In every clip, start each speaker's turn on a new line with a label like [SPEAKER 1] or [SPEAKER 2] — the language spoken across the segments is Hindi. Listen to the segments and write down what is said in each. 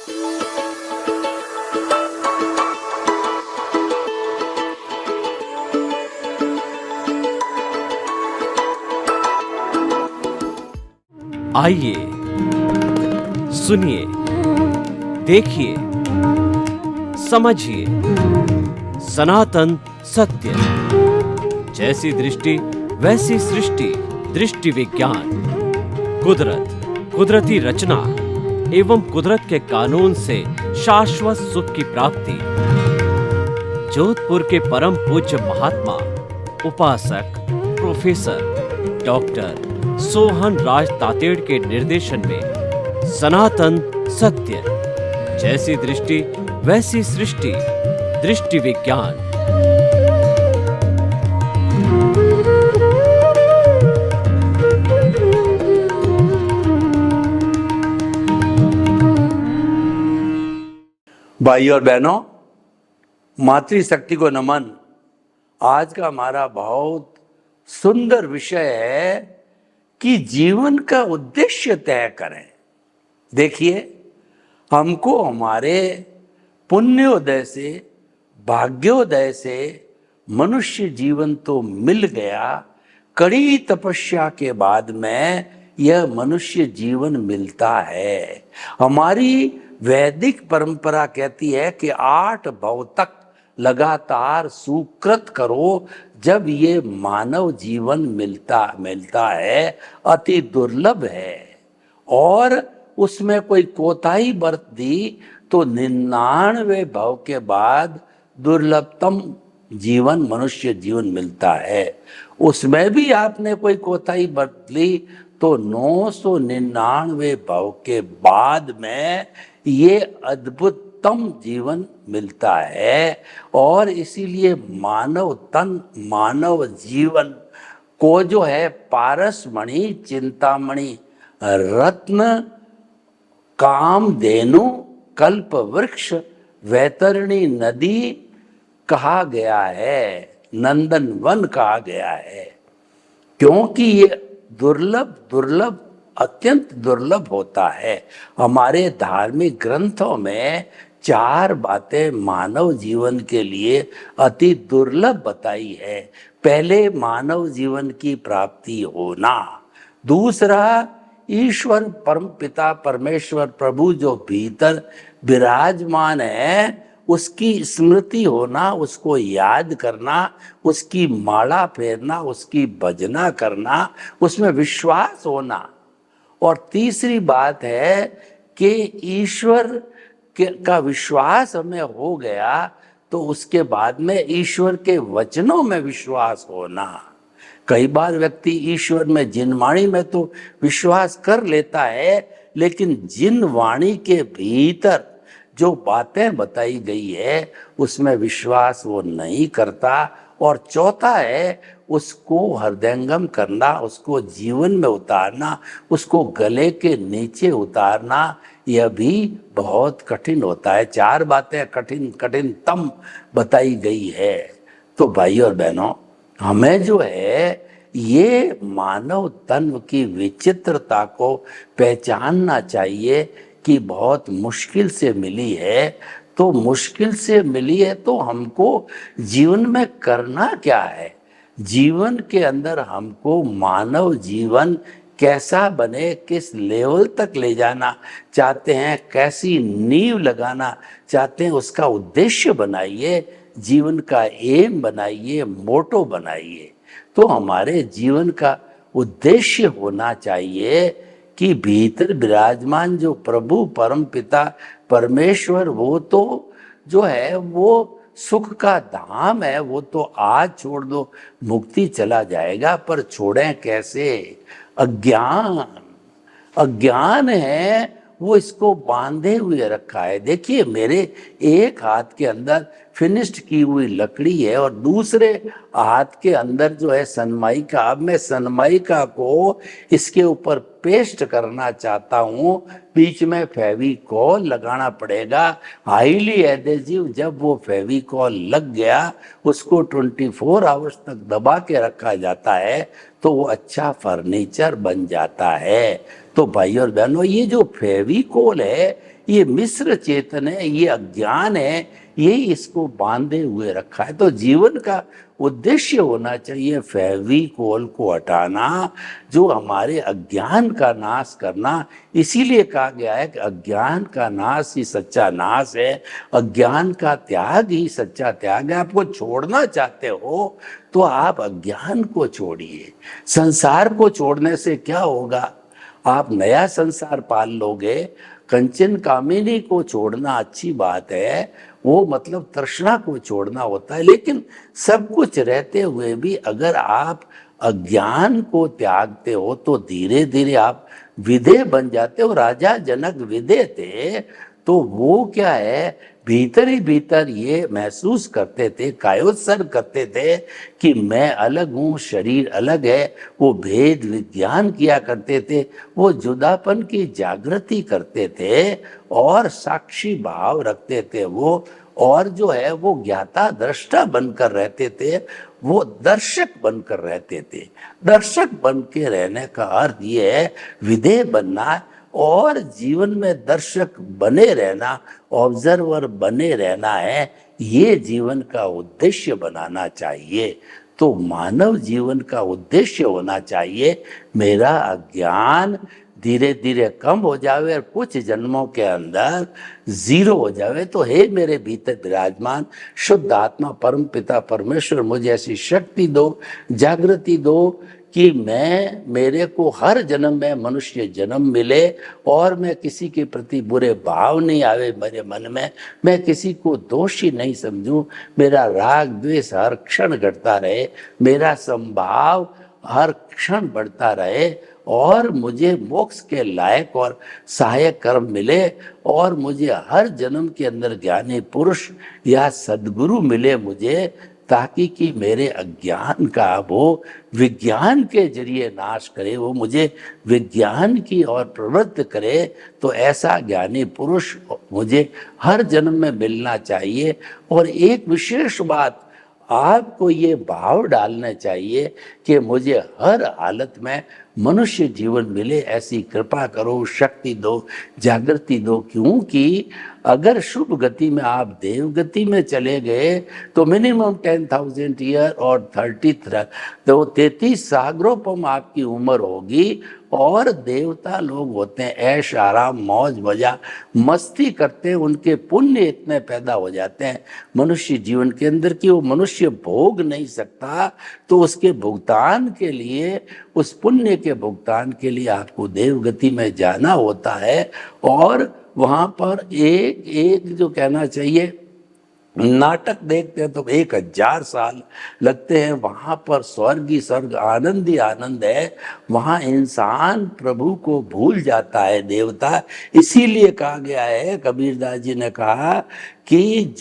[SPEAKER 1] आइए, सुनिए, देखिए, समझिए सनातन सत्य। जैसी दृष्टि वैसी सृष्टि, दृष्टि विज्ञान। कुदरत, कुदरती रचना एवं कुदरत के कानून से शाश्वत सुख की प्राप्ति। जोधपुर के परम पूज्य महात्मा उपासक प्रोफेसर डॉक्टर सोहन राज तातेड़ के निर्देशन में सनातन सत्य। जैसी दृष्टि वैसी सृष्टि, दृष्टि विज्ञान।
[SPEAKER 2] भाई और बहनों, मातृशक्ति को नमन। आज का हमारा बहुत सुंदर विषय है कि जीवन का उद्देश्य तय करें। देखिए, हमको हमारे पुण्योदय से, भाग्योदय से मनुष्य जीवन तो मिल गया। कड़ी तपस्या के बाद में यह मनुष्य जीवन मिलता है। हमारी वैदिक परंपरा कहती है कि 8 भव तक लगातार सुकृत करो, जब ये मानव जीवन मिलता है। अति दुर्लभ है, और उसमें कोई कोताही बरत दी तो 99 भव के बाद दुर्लभतम जीवन मनुष्य जीवन मिलता है। उसमें भी आपने कोई कोताही बरत ली तो 999 भव के बाद में ये अद्भुततम जीवन मिलता है। और इसीलिए मानव तन, मानव जीवन को जो है पारसमणि, चिंतामणि, रत्न, कामधेनु, कल्प वृक्ष, वैतरणी नदी कहा गया है, नंदन वन कहा गया है। क्योंकि ये दुर्लभ अत्यंत दुर्लभ होता है। हमारे धार्मिक ग्रंथों में 4 बातें मानव जीवन के लिए अति दुर्लभ बताई है। पहले, मानव जीवन की प्राप्ति होना। दूसरा, ईश्वर परम पिता परमेश्वर प्रभु जो भीतर विराजमान है उसकी स्मृति होना, उसको याद करना, उसकी माला फेरना, उसकी भजना करना, उसमें विश्वास होना। और तीसरी बात है कि ईश्वर का विश्वास हमें हो गया तो उसके बाद में ईश्वर के वचनों में विश्वास होना। कई बार व्यक्ति ईश्वर में, जिन वाणी में तो विश्वास कर लेता है, लेकिन जिन वाणी के भीतर जो बातें बताई गई है उसमें विश्वास वो नहीं करता। और चौथा है, उसको हृदयंगम करना, उसको जीवन में उतारना, उसको गले के नीचे उतारना, यह भी बहुत कठिन होता है। 4 बातें कठिनतम बताई गई है। तो भाई और बहनों, हमें जो है ये मानव तन की विचित्रता को पहचानना चाहिए कि बहुत मुश्किल से मिली है। तो मुश्किल से मिली है तो हमको जीवन में करना क्या है? जीवन के अंदर हमको मानव जीवन कैसा बने, किस लेवल तक ले जाना चाहते हैं, कैसी नींव लगाना चाहते हैं, उसका उद्देश्य बनाइए, जीवन का एम बनाइए, मोटो बनाइए। तो हमारे जीवन का उद्देश्य होना चाहिए कि भीतर विराजमान जो प्रभु परम पिता परमेश्वर, वो तो जो है वो सुख का धाम है, वो तो आज छोड़ दो मुक्ति चला जाएगा। पर छोड़ें कैसे? अज्ञान है वो इसको बांधे हुए रखा है। देखिए, मेरे एक हाथ के अंदर फिनिश्ड की हुई लकड़ी है और दूसरे हाथ के अंदर जो है सनमाइका। अब मैं सनमाइका को इसके ऊपर पेस्ट करना चाहता हूँ, बीच में फेविकॉल लगाना पड़ेगा, हाईली एडेसिव। जब वो फेविकॉल लग गया, उसको 24 आवर्स तक दबा के रखा जाता है तो वो अच्छा फर्नीचर बन जाता है। तो भाई और बहनों, ये जो फेविकॉल है ये मिश्र चेतन है, ये अज्ञान है, ये इसको बांधे हुए रखा है। तो जीवन का उद्देश्य होना चाहिए फेविकोल को हटाना, जो हमारे अज्ञान का नाश करना। इसीलिए कहा गया है कि अज्ञान का नाश ही सच्चा नाश है, अज्ञान का त्याग ही सच्चा त्याग है। आपको छोड़ना चाहते हो तो आप अज्ञान को छोड़िए। संसार को छोड़ने से क्या होगा? आप नया संसार पाल लोगे। कंचन कामिनी को छोड़ना अच्छी बात है, वो मतलब तृष्णा को छोड़ना होता है। लेकिन सब कुछ रहते हुए भी अगर आप अज्ञान को त्यागते हो तो धीरे धीरे आप विधेय बन जाते हो। राजा जनक विधेय थे, तो वो क्या है, भीतर ही भीतर ये महसूस करते थे, कायोत्सर्ग करते थे कि मैं अलग हूँ, शरीर अलग है। वो भेद विज्ञान किया करते थे, वो जुदापन की जागृति करते थे और साक्षी भाव रखते थे वो। और जो है वो ज्ञाता दृष्टा बनकर रहते थे, वो दर्शक बनकर रहते थे। दर्शक बन के रहने का अर्थ ये है विधेय बनना और जीवन में दर्शक बने रहना, ऑब्जर्वर बने रहना है। ये जीवन का उद्देश्य बनाना चाहिए। तो मानव जीवन का उद्देश्य होना चाहिए मेरा अज्ञान धीरे धीरे कम हो जावे और कुछ जन्मों के अंदर जीरो हो जावे। तो हे मेरे भीतर विराजमान शुद्ध आत्मा परम पिता परमेश्वर, मुझे ऐसी शक्ति दो, जागृति दो कि मेरे को हर जन्म में मनुष्य जन्म मिले और मैं किसी के प्रति बुरे भाव नहीं आवे मेरे मन में, मैं किसी को दोषी नहीं समझूं, मेरा राग द्वेष हर क्षण घटता रहे, मेरा संभाव हर क्षण बढ़ता रहे और मुझे मोक्ष के लायक और सहायक कर्म मिले और मुझे हर जन्म के अंदर ज्ञानी पुरुष या सद्गुरु मिले मुझे, ताकि कि मेरे अज्ञान का वो विज्ञान के जरिए नाश करे, वो मुझे विज्ञान की ओर प्रवृत्त करे। तो ऐसा ज्ञानी पुरुष मुझे हर जन्म में मिलना चाहिए। और एक विशेष बात आपको ये भाव डालना चाहिए कि मुझे हर हालत में मनुष्य जीवन मिले, ऐसी कृपा करो, शक्ति दो, जागृति दो। क्योंकि अगर शुभ गति में आप देव गति में चले गए तो मिनिमम 10,000 ईयर और 33 सागरोपम आपकी उम्र होगी। और देवता लोग होते हैं ऐश आराम मौज मजा मस्ती करते हैं, उनके पुण्य इतने पैदा हो जाते हैं मनुष्य जीवन के अंदर कि वो मनुष्य भोग नहीं सकता। तो उसके भुगतान के लिए, उस पुण्य के भुगतान के लिए आपको देवगति में जाना होता है। और वहां पर एक एक जो कहना चाहिए नाटक देखते हैं तो 1000 साल लगते हैं। वहां पर स्वर्ग ही स्वर्ग, आनंद ही आनंद है। वहां इंसान प्रभु को भूल जाता है, देवता। इसीलिए कहा गया है, कबीरदास जी ने कहा कि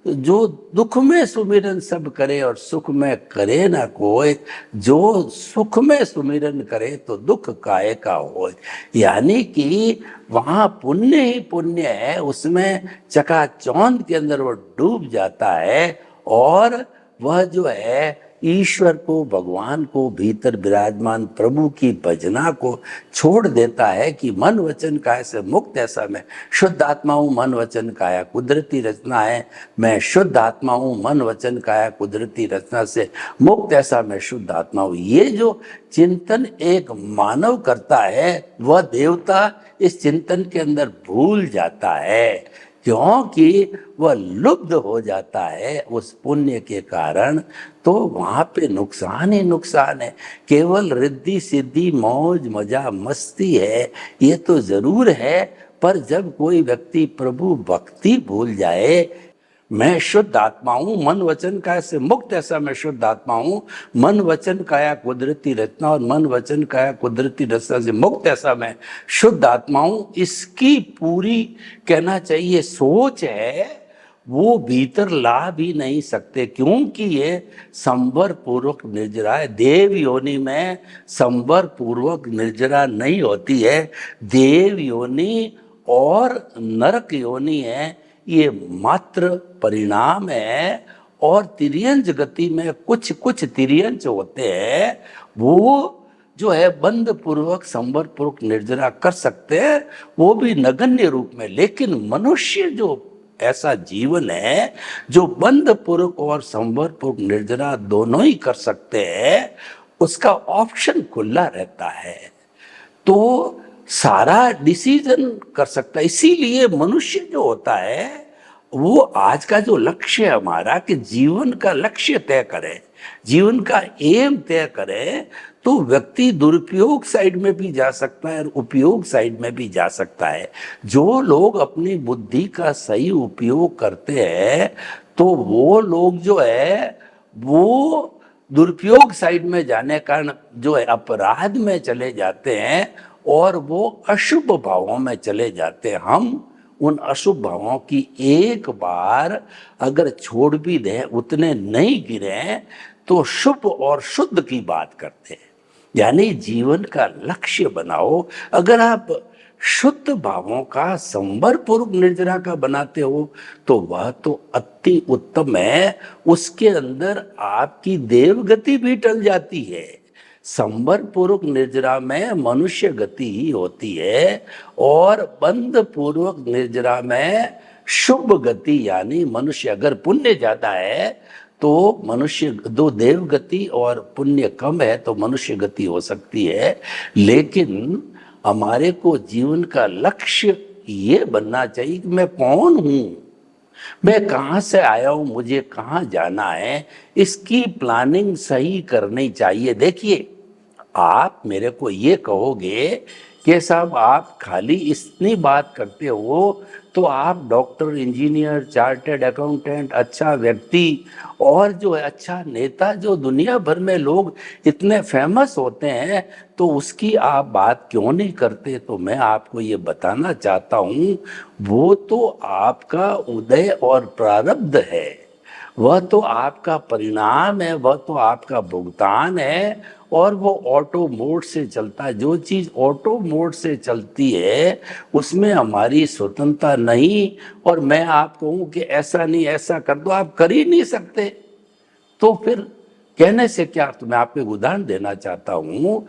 [SPEAKER 2] जो दुख में सुमिरन सब करे और सुख में करे ना कोई, जो सुख में सुमिरन करे तो दुख काहे का होए। यानी कि वहां पुण्य ही पुण्य है, उसमें चकाचौंध के अंदर वो डूब जाता है और वह जो है ईश्वर को, भगवान को, भीतर विराजमान प्रभु की भजना को छोड़ देता है कि मन वचन काया से मुक्त ऐसा मैं शुद्ध आत्मा हूँ, मन वचन काया कुदरती रचना है, मैं शुद्ध आत्मा हूँ, मन वचन काया कुदरती रचना से मुक्त ऐसा मैं शुद्ध आत्मा हूँ। ये जो चिंतन एक मानव करता है वह देवता इस चिंतन के अंदर भूल जाता है, क्योंकि वह लुब्ध हो जाता है उस पुण्य के कारण। तो वहां पे नुकसान ही नुकसान है। केवल रिद्धि सिद्धि मौज मजा मस्ती है ये तो जरूर है, पर जब कोई व्यक्ति प्रभु भक्ति भूल जाए, मैं शुद्ध आत्मा हूँ, मन वचन काया से मुक्त ऐसा मैं शुद्ध आत्मा हूँ, मन वचन काया कुदरती रचना और मन वचन काया कुदरती रचना से मुक्त ऐसा मैं शुद्ध आत्मा हूँ, इसकी पूरी कहना चाहिए सोच है, वो भीतर ला भी नहीं सकते। क्योंकि ये संवर पूर्वक निर्जरा है। देव योनि में संवर पूर्वक निर्जरा नहीं होती है। देव योनि और नरक योनि है, ये मात्र परिणाम है। और तिर्यंज गति में कुछ तिर्यंज होते हैं, वो जो है बंद पूर्वक संवर पूर्वक निर्जरा कर सकते हैं, वो भी नगण्य रूप में। लेकिन मनुष्य जो ऐसा जीवन है जो बंद पूर्वक और संवर पूर्वक निर्जरा दोनों ही कर सकते हैं, उसका ऑप्शन खुला रहता है, तो सारा डिसीजन कर सकता है। इसीलिए मनुष्य जो होता है वो आज का जो लक्ष्य है हमारा, कि जीवन का लक्ष्य तय करें, जीवन का एम तय करें, तो व्यक्ति दुरुपयोग साइड में भी जा सकता है और उपयोग साइड में भी जा सकता है। जो लोग अपनी बुद्धि का सही उपयोग करते हैं, तो वो लोग जो है वो दुरुपयोग साइड में जाने कारण जो है अपराध में चले जाते हैं और वो अशुभ भावों में चले जाते हैं। हम उन अशुभ भावों की एक बार अगर छोड़ भी दें, उतने नहीं गिरे, तो शुभ और शुद्ध की बात करते हैं। यानी जीवन का लक्ष्य बनाओ। अगर आप शुद्ध भावों का संवर पूर्वक निर्जरा का बनाते हो तो वह तो अति उत्तम है, उसके अंदर आपकी देवगति भी टल जाती है। संवर पूर्वक निर्जरा में मनुष्य गति ही होती है, और बंध पूर्वक निर्जरा में शुभ गति, यानी मनुष्य अगर पुण्य ज्यादा है तो मनुष्य दो देव गति और पुण्य कम है तो मनुष्य गति हो सकती है। लेकिन हमारे को जीवन का लक्ष्य ये बनना चाहिए कि मैं कौन हूं, मैं कहाँ से आया हूं, मुझे कहाँ जाना है, इसकी प्लानिंग सही करनी चाहिए। देखिए, आप मेरे को ये कहोगे कि साहब आप खाली इतनी बात करते हो, तो आप डॉक्टर, इंजीनियर, चार्टर्ड अकाउंटेंट, अच्छा व्यक्ति और जो है अच्छा नेता, जो दुनिया भर में लोग इतने फेमस होते हैं, तो उसकी आप बात क्यों नहीं करते? तो मैं आपको ये बताना चाहता हूँ, वो तो आपका उदय और प्रारब्ध है, वह तो आपका परिणाम है, वह तो आपका भुगतान है, और वो ऑटो मोड से चलता है। जो चीज ऑटो मोड से चलती है उसमें हमारी स्वतंत्रता नहीं। और मैं आपको कहूं कि ऐसा नहीं, ऐसा कर दो, आप कर ही नहीं सकते, तो फिर कहने से क्या? तो मैं आपको एक उदाहरण देना चाहता हूं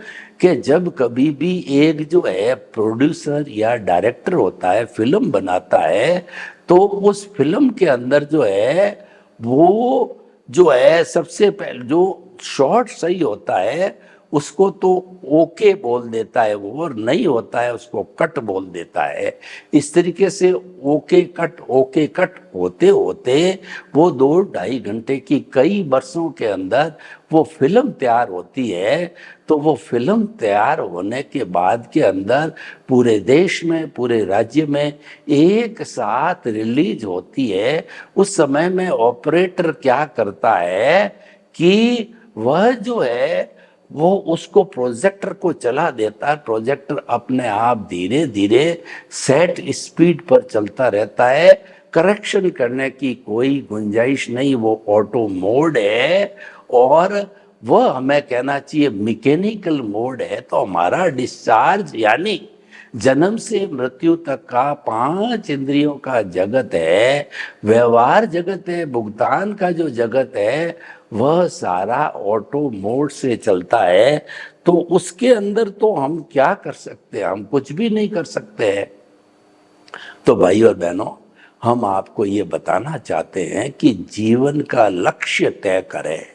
[SPEAKER 2] कि जब कभी भी एक जो है प्रोड्यूसर या डायरेक्टर होता है, फिल्म बनाता है, तो उस फिल्म के अंदर जो है वो जो है सबसे पहले जो शॉट सही होता है उसको तो ओके बोल देता है वो, और नहीं होता है उसको कट बोल देता है। इस तरीके से ओके कट होते होते वो 2-2.5 घंटे की कई वर्षों के अंदर वो फिल्म तैयार होती है। तो वो फिल्म तैयार होने के बाद के अंदर पूरे देश में, पूरे राज्य में एक साथ रिलीज होती है। उस समय में ऑपरेटर क्या करता है कि वह जो है वो उसको प्रोजेक्टर को चला देता है, प्रोजेक्टर अपने आप धीरे धीरे सेट स्पीड पर चलता रहता है, करेक्शन करने की कोई गुंजाइश नहीं, वो ऑटो मोड है। और वह हमें कहना चाहिए मैकेनिकल मोड है। तो हमारा डिस्चार्ज यानी जन्म से मृत्यु तक का 5 इंद्रियों का जगत है, व्यवहार जगत है, भुगतान का जो जगत है, वह सारा ऑटो मोड से चलता है। तो उसके अंदर तो हम क्या कर सकते हैं? हम कुछ भी नहीं कर सकते हैं। तो भाई और बहनों, हम आपको ये बताना चाहते हैं कि जीवन का लक्ष्य तय करें।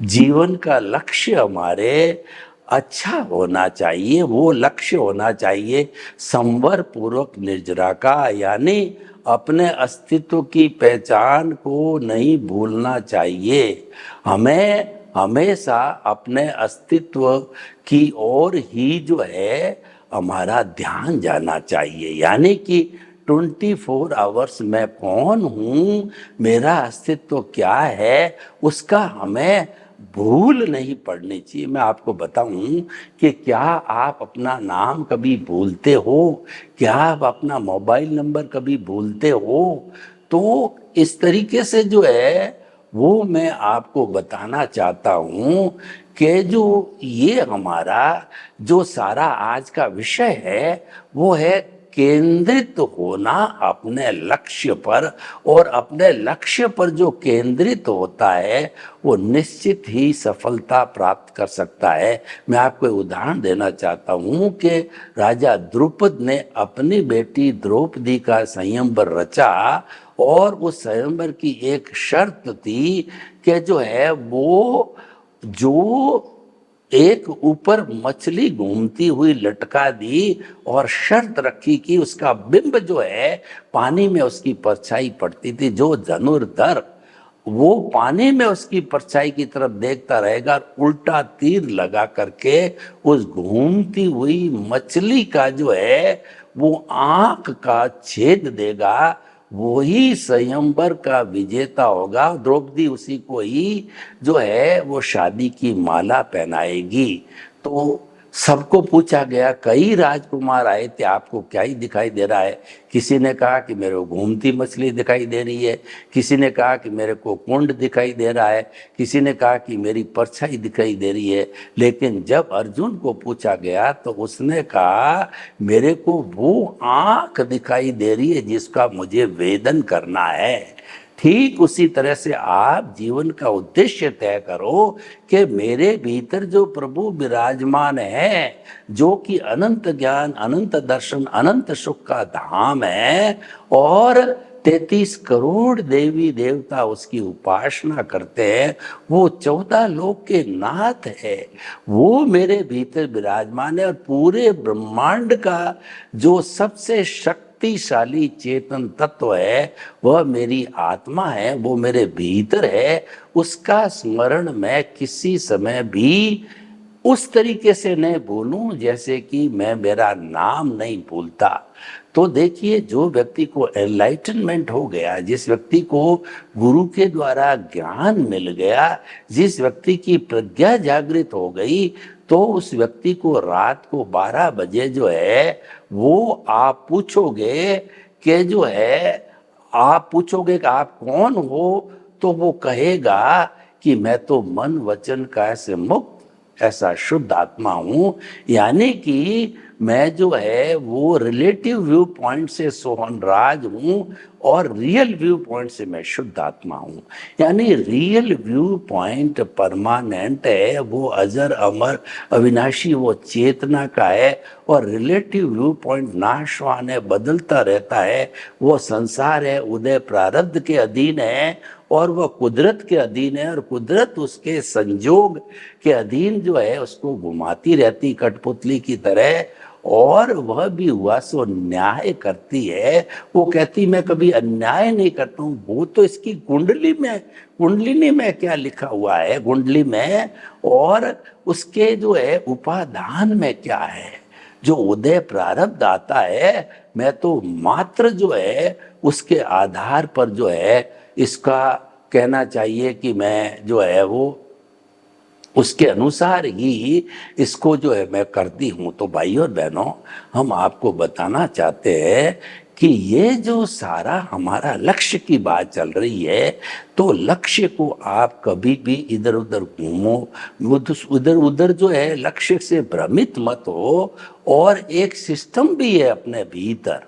[SPEAKER 2] जीवन का लक्ष्य हमारे अच्छा होना चाहिए, वो लक्ष्य होना चाहिए संवर पूर्वक निर्जरा का, यानी अपने अस्तित्व की पहचान को नहीं भूलना चाहिए। हमें हमेशा अपने अस्तित्व की ओर ही जो है हमारा ध्यान जाना चाहिए। यानी कि 24 आवर्स मैं कौन हूँ, मेरा अस्तित्व क्या है, उसका हमें भूल नहीं पड़नी चाहिए। मैं आपको बताऊं कि क्या आप अपना नाम कभी भूलते हो? क्या आप अपना मोबाइल नंबर कभी भूलते हो? तो इस तरीके से जो है वो मैं आपको बताना चाहता हूं कि जो ये हमारा जो सारा आज का विषय है वो है केंद्रित होना अपने लक्ष्य पर, और अपने लक्ष्य पर जो केंद्रित होता है वो निश्चित ही सफलता प्राप्त कर सकता है। मैं आपको एक उदाहरण देना चाहता हूँ कि राजा द्रुपद ने अपनी बेटी द्रौपदी का संयमवर रचा, और उस संयमवर की एक शर्त थी कि जो है वो जो एक ऊपर मछली घूमती हुई लटका दी, और शर्त रखी कि उसका बिंब जो है पानी में उसकी परछाई पड़ती थी, जो धनुर्धर वो पानी में उसकी परछाई की तरफ देखता रहेगा, उल्टा तीर लगा करके उस घूमती हुई मछली का जो है वो आंख का छेद देगा, वही स्वयंवर का विजेता होगा। द्रौपदी उसी को ही जो है वो शादी की माला पहनाएगी। तो सबको पूछा गया, कई राजकुमार आए थे, आपको क्या ही दिखाई दे रहा है? किसी ने कहा कि मेरे को घूमती मछली दिखाई दे रही है, किसी ने कहा कि मेरे को कुंड दिखाई दे रहा है, किसी ने कहा कि मेरी परछाई दिखाई दे रही है। लेकिन जब अर्जुन को पूछा गया तो उसने कहा, मेरे को वो आंख दिखाई दे रही है जिसका मुझे वेदन करना है। ठीक उसी तरह से आप जीवन का उद्देश्य तय करो कि मेरे भीतर जो प्रभु विराजमान है, जो कि अनंत ज्ञान, अनंत दर्शन, अनंत सुख का धाम है, और 33 करोड़ देवी देवता उसकी उपासना करते हैं, वो 14 लोक के नाथ है, वो मेरे भीतर विराजमान है। और पूरे ब्रह्मांड का जो सबसे शक्तिशाली चेतन तत्व है वह मेरी आत्मा है, वो मेरे भीतर है। उसका स्मरण मैं किसी समय भी उस तरीके से नहीं भूलूं जैसे कि मैं मेरा नाम नहीं भूलता। तो देखिए, जो व्यक्ति को एनलाइटनमेंट हो गया, जिस व्यक्ति को गुरु के द्वारा ज्ञान मिल गया, जिस व्यक्ति की प्रज्ञा जागृत हो गई, तो उस व्यक्ति को रात को 12 बजे जो है वो आप पूछोगे कि जो है आप पूछोगे कि आप कौन हो, तो वो कहेगा कि मैं तो मन वचन काया से मुक्त ऐसा शुद्ध आत्मा हूं। यानी कि मैं जो है वो रिलेटिव व्यू पॉइंट से सोहन राज हूं, और रियल व्यू पॉइंट से मैं शुद्ध आत्मा हूं। यानी रियल व्यू पॉइंट परमानेंट है, वो अजर अमर अविनाशी, वो चेतना का है, और रिलेटिव व्यू पॉइंट नाशवान है, बदलता रहता है। वो संसार है, उदय प्रारब्ध के अधीन है, और वह कुदरत के अधीन है, और कुदरत उसके संजोग के अधीन जो है उसको घुमाती रहती कठपुतली की तरह, और वह भी हुआ सो न्याय करती है। वो कहती मैं कभी अन्याय नहीं करता हूँ, वो तो इसकी कुंडलिनी में क्या लिखा हुआ है, कुंडली में, और उसके जो है उपादान में क्या है, जो उदय प्रारब्ध आता है, मैं तो मात्र जो है उसके आधार पर जो है इसका कहना चाहिए कि मैं जो है वो उसके अनुसार ही इसको जो है मैं करती हूँ। तो भाइयों और बहनों, हम आपको बताना चाहते हैं कि ये जो सारा हमारा लक्ष्य की बात चल रही है, तो लक्ष्य को आप कभी भी इधर उधर घूमो, उधर उधर जो है लक्ष्य से भ्रमित मत हो। और एक सिस्टम भी है अपने भीतर,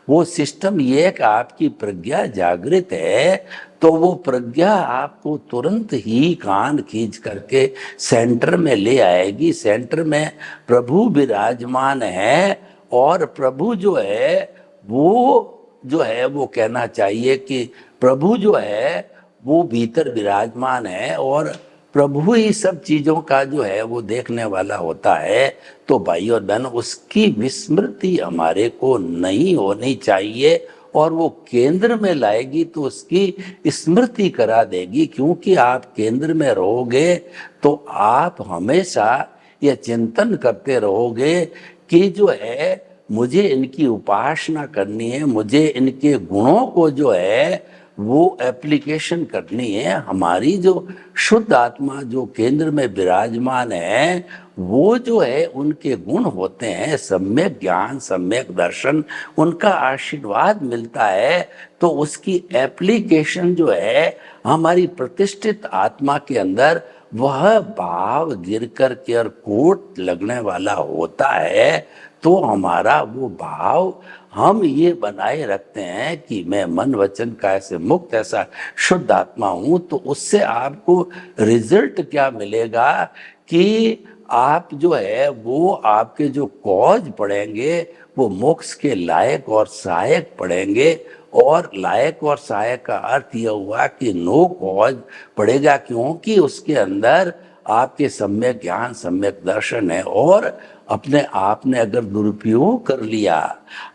[SPEAKER 2] वो सिस्टम ये है कि आपकी प्रज्ञा जागृत है, तो वो प्रज्ञा आपको तुरंत ही कान खींच करके सेंटर में ले आएगी। सेंटर में प्रभु विराजमान है, और प्रभु जो है वो कहना चाहिए कि प्रभु जो है वो भीतर विराजमान है, और प्रभु ही सब चीजों का जो है वो देखने वाला होता है। तो भाई और बहनों, उसकी विस्मृति हमारे को नहीं होनी चाहिए, और वो केंद्र में लाएगी तो उसकी स्मृति करा देगी। क्योंकि आप केंद्र में रहोगे तो आप हमेशा ये चिंतन करते रहोगे कि जो है मुझे इनकी उपासना करनी है, मुझे इनके गुणों को जो है वो एप्लीकेशन करनी है। हमारी जो शुद्ध आत्मा जो केंद्र में विराजमान है, वो जो है उनके गुण होते हैं सम्यक ज्ञान, सम्यक दर्शन, उनका आशीर्वाद मिलता है, तो उसकी एप्लीकेशन जो है हमारी प्रतिष्ठित आत्मा के अंदर वह भाव गिर कर के और कोट लगने वाला होता है। तो हमारा वो भाव हम ये बनाए रखते हैं कि मैं मन वचन काया से मुक्त ऐसा शुद्ध आत्मा हूं, तो उससे आपको रिजल्ट क्या मिलेगा कि आप जो है वो आपके जो कॉज पड़ेंगे वो मोक्ष के लायक और सहायक पड़ेंगे। और लायक और सहायक का अर्थ यह हुआ कि नो कॉज पड़ेगा, क्योंकि उसके अंदर आपके सम्यक ज्ञान सम्यक दर्शन है। और अपने आप ने अगर दुरुपयोग कर लिया,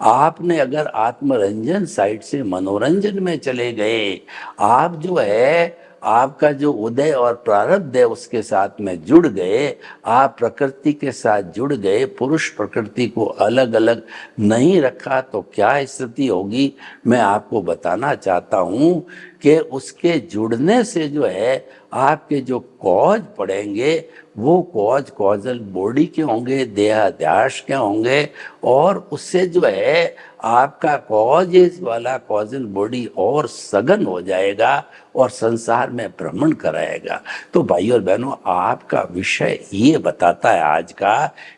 [SPEAKER 2] आपने अगर आत्मरंजन साइड से मनोरंजन में चले गए, आप जो है आपका जो उदय और प्रारब्ध है उसके साथ में जुड़ गए, आप प्रकृति के साथ जुड़ गए, पुरुष प्रकृति को अलग अलग नहीं रखा, तो क्या स्थिति होगी मैं आपको बताना चाहता हूं कि उसके जुड़ने से जो है आपके जो कॉज पड़ेंगे वो कॉज कॉजल बॉडी के होंगे, देहाध्यास के होंगे, और उससे जो है आपका कॉजेज वाला कॉजल बॉडी और सघन हो जाएगा और संसार में भ्रमण कराएगा। तो भाइयों और बहनों, आपका विषय ये बताता है आज का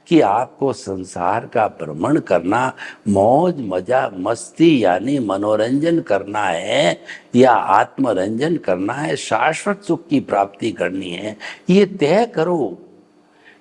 [SPEAKER 2] कि आपको संसार का भ्रमण करना, मौज मजा मस्ती यानी मनोरंजन करना है या आत्मरंजन करना है, शाश्वत सुख की प्राप्ति करनी है, ये तय करो।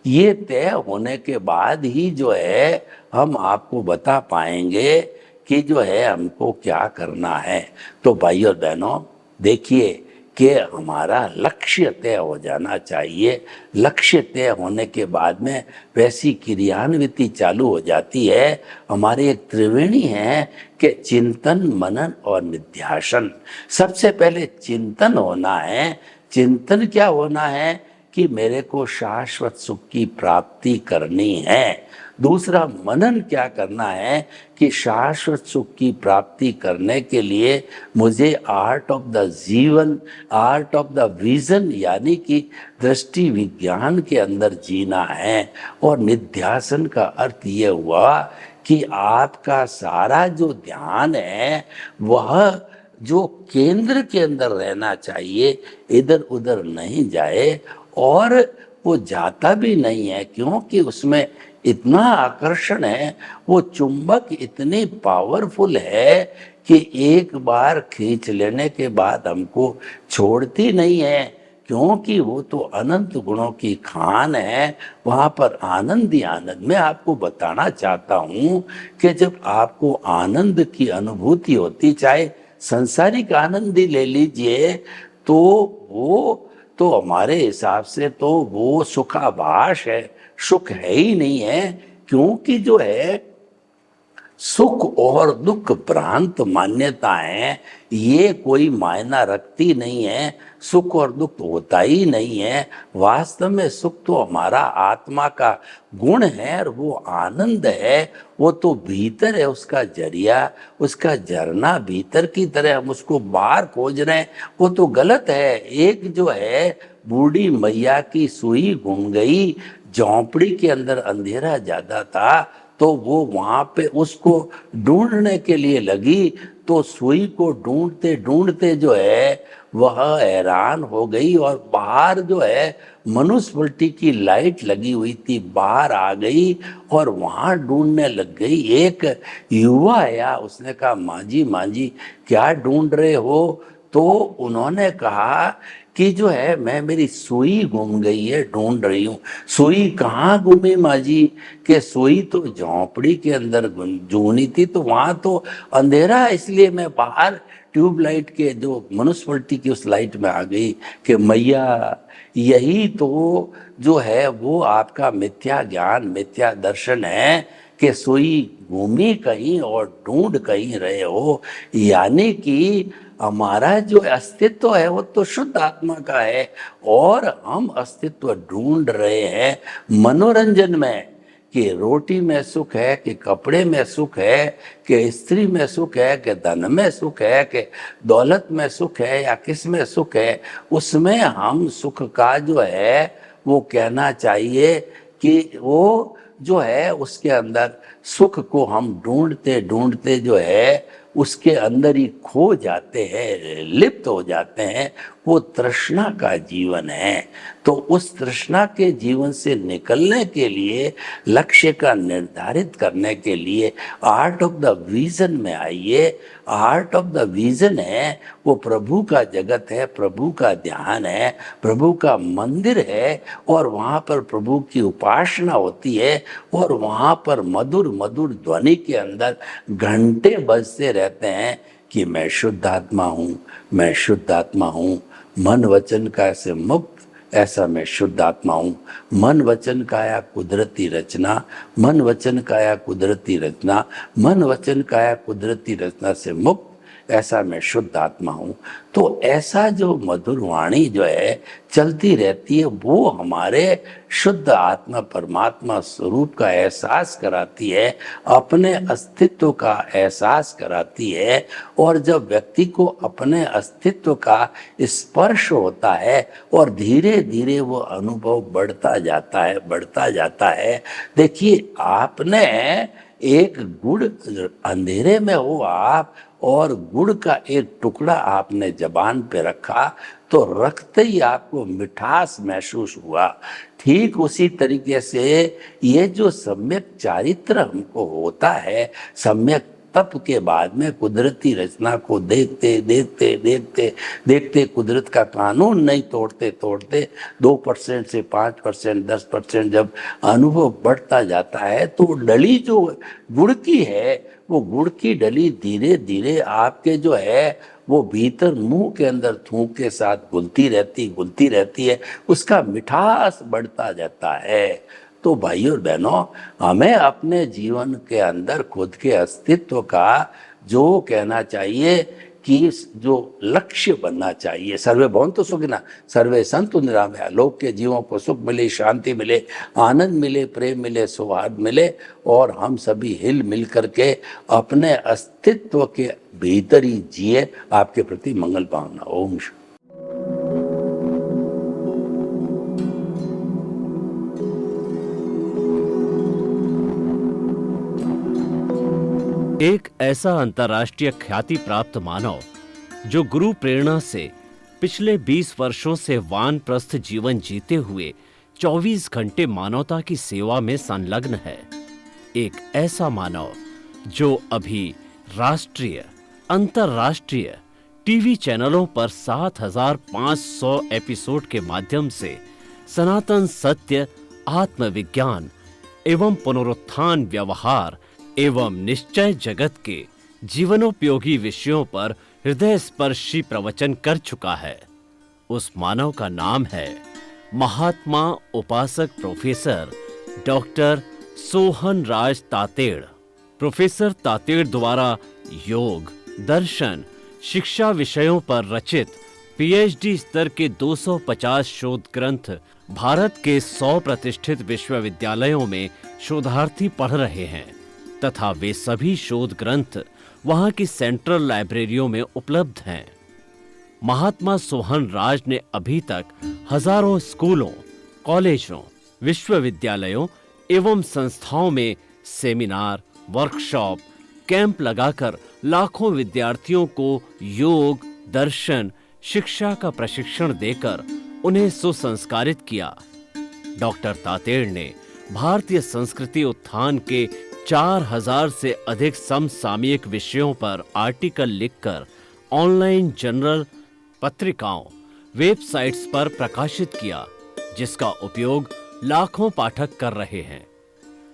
[SPEAKER 2] ये तय होने के बाद ही जो है हम आपको बता पाएंगे कि जो है हमको क्या करना है। तो भाई और बहनों, देखिए कि हमारा लक्ष्य तय हो जाना चाहिए। लक्ष्य तय होने के बाद में वैसी क्रियान्विति चालू हो जाती है। हमारे एक त्रिवेणी है कि चिंतन मनन और निध्यासन। सबसे पहले चिंतन होना है। चिंतन क्या होना है कि मेरे को शाश्वत सुख की प्राप्ति करनी है। दूसरा मनन क्या करना है कि शाश्वत सुख की प्राप्ति करने के लिए मुझे आर्ट ऑफ द जीवन, आर्ट ऑफ द विजन यानी कि दृष्टि विज्ञान के अंदर जीना है। और निध्यासन का अर्थ ये हुआ कि आपका सारा जो ध्यान है वह जो केंद्र के अंदर रहना चाहिए, इधर उधर नहीं जाए, और वो जाता भी नहीं है क्योंकि उसमें इतना आकर्षण है। वो चुंबक इतनी पावरफुल है कि एक बार खींच लेने के बाद हमको छोड़ती नहीं है, क्योंकि वो तो अनंत गुणों की खान है। वहाँ पर आनंद ही आनंद। मैं आपको बताना चाहता हूँ कि जब आपको आनंद की अनुभूति होती, चाहे संसारिक आनंद ही ले लीजिए, तो वो तो हमारे हिसाब से तो वो सुखाभास है, सुख है ही नहीं है। क्योंकि जो है सुख और दुख भ्रांत मान्यताएं, ये कोई मायना रखती नहीं है। सुख और दुख होता ही नहीं है। वास्तव में सुख तो हमारा आत्मा का गुण है और वो आनंद है, वो तो भीतर है, उसका जरिया, उसका झरना भीतर की तरह। हम उसको बाहर खोज रहे हैं, वो तो गलत है। एक जो है बूढ़ी मैया की सुई घूम गई, झोंपड़ी के अंदर अंधेरा ज्यादा था, तो वो वहां पे उसको ढूंढने के लिए लगी, तो सुई को ढूंढते ढूंढते जो है वह हैरान हो गई और बाहर जो है मनुस्मृति की लाइट लगी हुई थी, बाहर आ गई और वहां ढूंढने लग गई। एक युवा आया, उसने कहा माँ जी क्या ढूंढ रहे हो? तो उन्होंने कहा कि जो है मैं, मेरी सुई गुम गई है, ढूंढ रही हूँ। सुई कहाँ गुमी माँ जी? के सुई तो झोंपड़ी के अंदर जूनी थी, तो वहां तो अंधेरा है, इसलिए मैं बाहर ट्यूबलाइट के जो मनुस्मृति की उस लाइट में आ गई। कि मैया यही तो जो है वो आपका मिथ्या ज्ञान मिथ्या दर्शन है कि सुई घूमी कहीं और ढूंढ कहीं रहे हो। यानी कि हमारा जो अस्तित्व है वो तो शुद्ध आत्मा का है और हम अस्तित्व ढूंढ रहे हैं मनोरंजन में, कि रोटी में सुख है, कि कपड़े में सुख है, कि स्त्री में सुख है, कि धन में सुख है, कि दौलत में सुख है, या किस में सुख है। उसमें हम सुख का जो है वो कहना चाहिए कि वो जो है उसके अंदर सुख को हम ढूंढते ढूंढते जो है उसके अंदर ही खो जाते हैं, लिप्त हो जाते हैं, वो तृष्णा का जीवन है। तो उस तृष्णा के जीवन से निकलने के लिए, लक्ष्य का निर्धारित करने के लिए आर्ट ऑफ द विजन में आइए। आर्ट ऑफ द विजन है वो प्रभु का जगत है, प्रभु का ध्यान है, प्रभु का मंदिर है, और वहाँ पर प्रभु की उपासना होती है, और वहाँ पर मधुर मधुर ध्वनि के अंदर घंटे बजते रहते हैं कि मैं शुद्ध आत्मा हूँ, मैं शुद्ध आत्मा हूँ, मन वचन का से मुक्त, ऐसा मैं शुद्ध आत्मा हूँ। मन वचन काया कुदरती रचना, मन वचन काया कुदरती रचना, मन वचन काया कुदरती रचना से मुक्त, ऐसा मैं शुद्ध आत्मा हूँ। तो ऐसा जो मधुर वाणी जो है चलती रहती है, वो हमारे शुद्ध आत्मा परमात्मा स्वरूप का एहसास कराती है, अपने अस्तित्व का एहसास कराती है। और जब व्यक्ति को अपने अस्तित्व का स्पर्श होता है और धीरे धीरे वो अनुभव बढ़ता जाता है, बढ़ता जाता है। देखिए, आपने एक गुड़, अंधेरे में हो आप, और गुड़ का एक टुकड़ा आपने जबान पे रखा, तो रखते ही आपको मिठास महसूस हुआ। ठीक उसी तरीके से ये जो सम्यक चारित्र हमको होता है, सम्यक तप के बाद में कुदरती रचना को देखते देखते देखते देखते, कुदरत का कानून नहीं तोड़ते तोड़ते 2% से 5%, 10% जब अनुभव बढ़ता जाता है, तो डली जो गुड़ की है, वो गुड़ की डली धीरे धीरे आपके जो है वो भीतर मुंह के अंदर थूक के साथ घुलती रहती है, उसका मिठास बढ़ता जाता है। तो भाइयों और बहनों, हमें अपने जीवन के अंदर खुद के अस्तित्व का जो कहना चाहिए कि जो लक्ष्य बनना चाहिए, सर्वे भवन्तु सुखिनः, सर्वे सन्तु निरामया, लोक के जीवों को सुख मिले, शांति मिले, आनंद मिले, प्रेम मिले, सौहार्द मिले, और हम सभी हिल मिल करके अपने अस्तित्व के भीतर ही जिए। आपके प्रति मंगल भावना। ओम शांति।
[SPEAKER 1] एक ऐसा अंतर्राष्ट्रीय ख्याति प्राप्त मानव जो गुरु प्रेरणा से पिछले 20 वर्षों से वानप्रस्थ जीवन जीते हुए 24 घंटे मानवता की सेवा में संलग्न है। एक ऐसा मानव जो अभी राष्ट्रीय, अंतर्राष्ट्रीय टीवी चैनलों पर 7,500 एपिसोड के माध्यम से सनातन सत्य, आत्मविज्ञान एवं पुनरुत्थान, व्यवहार एवं निश्चय जगत के जीवनोपयोगी विषयों पर हृदय स्पर्शी प्रवचन कर चुका है। उस मानव का नाम है महात्मा उपासक प्रोफेसर डॉक्टर सोहन राज तातेड़। प्रोफेसर तातेड़ द्वारा योग, दर्शन, शिक्षा विषयों पर रचित पीएचडी स्तर के 250 शोध ग्रंथ भारत के 100 प्रतिष्ठित विश्वविद्यालयों में शोधार्थी पढ़ रहे हैं, तथा वे सभी शोध ग्रंथ वहां की सेंट्रल लाइब्रेरियों में उपलब्ध हैं। महात्मा सोहन राज ने अभी तक हजारों स्कूलों, कॉलेजों, विश्वविद्यालयों एवं संस्थाओं में सेमिनार, वर्कशॉप, कैंप लगाकर लाखों विद्यार्थियों को योग, दर्शन, शिक्षा का प्रशिक्षण देकर उन्हें सुसंस्कारित किया। डॉक्टर तातेड़ ने भारतीय संस्कृति उत्थान के 4000 से अधिक समसामयिक विषयों पर आर्टिकल लिखकर ऑनलाइन जर्नल, पत्रिकाओं, वेबसाइट्स पर प्रकाशित किया, जिसका उपयोग लाखों पाठक कर रहे हैं।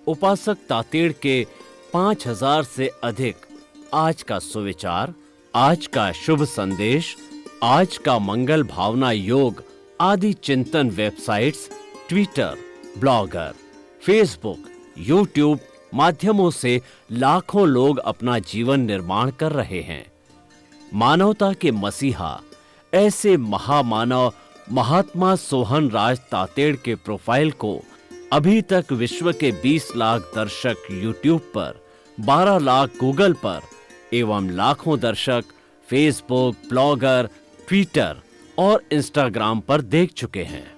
[SPEAKER 1] उपासक तातेड़ के 5000 से अधिक आज का सुविचार, आज का शुभ संदेश, आज का मंगल भावना योग आदि चिंतन websites, Twitter, blogger, Facebook, YouTube माध्यमों से लाखों लोग अपना जीवन निर्माण कर रहे हैं। मानवता के मसीहा ऐसे महामानव महात्मा सोहन राज तातेड़ के प्रोफाइल को अभी तक विश्व के 20 लाख दर्शक यूट्यूब पर, 12 लाख गूगल पर एवं लाखों दर्शक फेसबुक, ब्लॉगर, ट्विटर और इंस्टाग्राम पर देख चुके हैं।